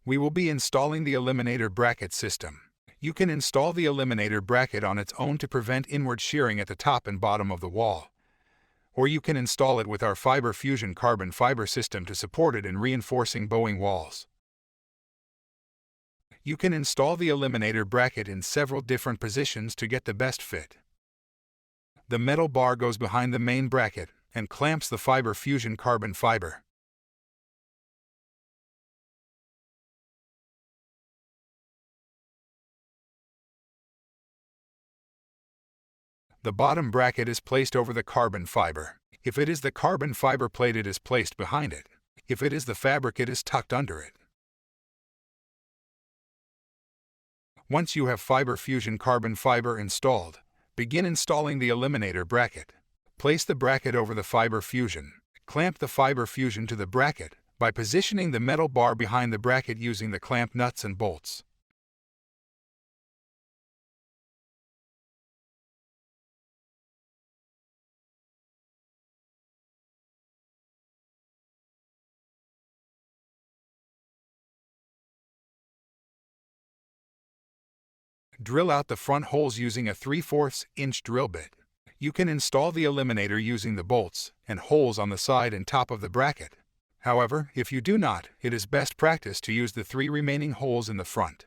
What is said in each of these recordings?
We will be installing the Eliminator bracket system. You can install the Eliminator bracket on its own to prevent inward shearing at the top and bottom of the wall. Or you can install it with our Fiber Fusion carbon fiber system to support it in reinforcing bowing walls. You can install the Eliminator bracket in several different positions to get the best fit. The metal bar goes behind the main bracket and clamps the Fiber Fusion carbon fiber. The bottom bracket is placed over the carbon fiber. If it is the carbon fiber plate, it is placed behind it. If it is the fabric, it is tucked under it. Once you have Fiber Fusion carbon fiber installed, begin installing the Eliminator bracket. Place the bracket over the Fiber Fusion. Clamp the Fiber Fusion to the bracket by positioning the metal bar behind the bracket using the clamp nuts and bolts. Drill out the front holes using a 3/4-inch drill bit. You can install the Eliminator using the bolts and holes on the side and top of the bracket. However, if you do not, it is best practice to use the 3 remaining holes in the front.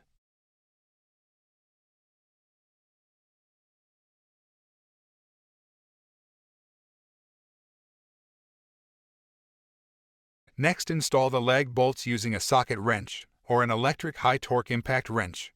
Next, install the lag bolts using a socket wrench or an electric high-torque impact wrench.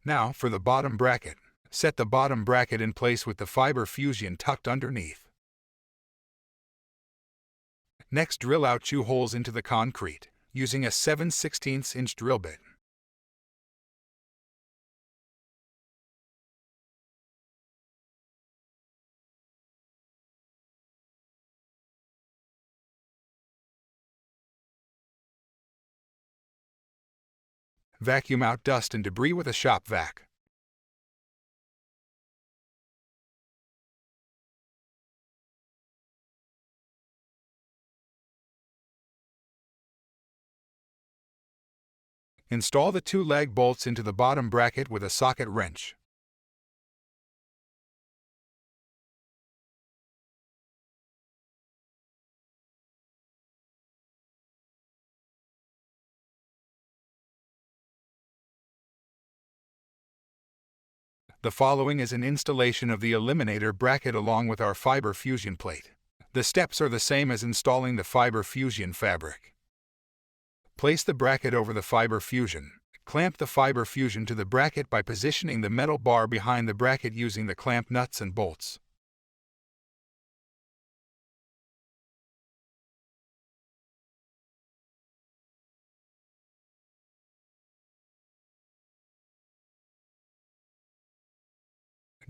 Now, for the bottom bracket. Set the bottom bracket in place with the Fiber Fusion tucked underneath. Next, drill out 2 holes into the concrete using a 7/16-inch drill bit. Vacuum out dust and debris with a shop vac. Install the 2 lag bolts into the bottom bracket with a socket wrench. The following is an installation of the Eliminator bracket along with our Fiber Fusion plate. The steps are the same as installing the Fiber Fusion fabric. Place the bracket over the Fiber Fusion. Clamp the Fiber Fusion to the bracket by positioning the metal bar behind the bracket using the clamp nuts and bolts.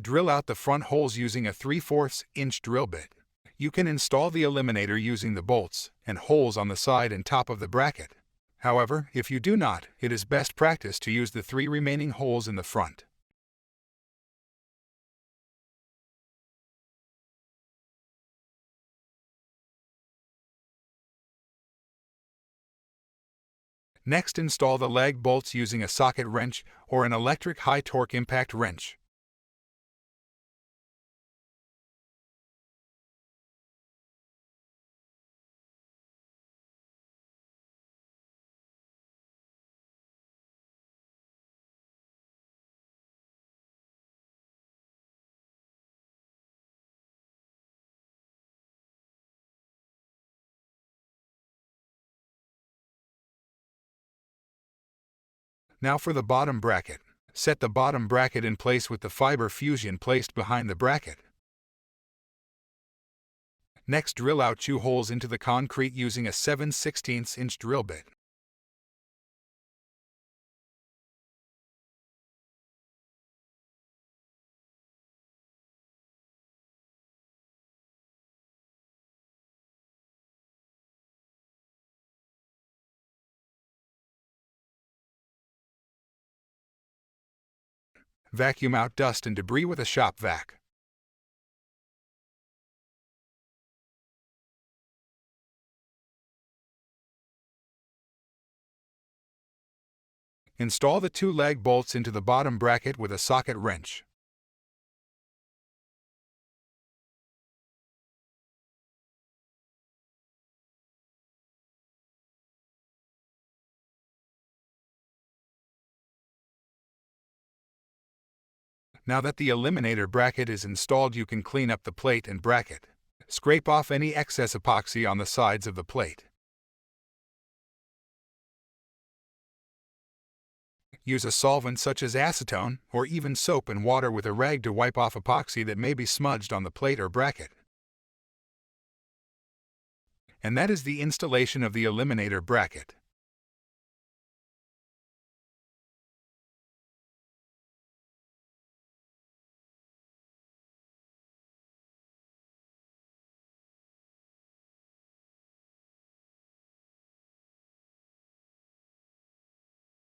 Drill out the front holes using a 3/4-inch drill bit. You can install the Eliminator using the bolts and holes on the side and top of the bracket. However, if you do not, it is best practice to use the 3 remaining holes in the front. Next, install the lag bolts using a socket wrench or an electric high-torque impact wrench. Now for the bottom bracket. Set the bottom bracket in place with the fiber fusion placed behind the bracket. Next, drill out 2 holes into the concrete using a 7/16" drill bit. Vacuum out dust and debris with a shop vac. Install the 2 lag bolts into the bottom bracket with a socket wrench. Now that the Eliminator bracket is installed, you can clean up the plate and bracket. Scrape off any excess epoxy on the sides of the plate. Use a solvent such as acetone or even soap and water with a rag to wipe off epoxy that may be smudged on the plate or bracket. And that is the installation of the Eliminator bracket.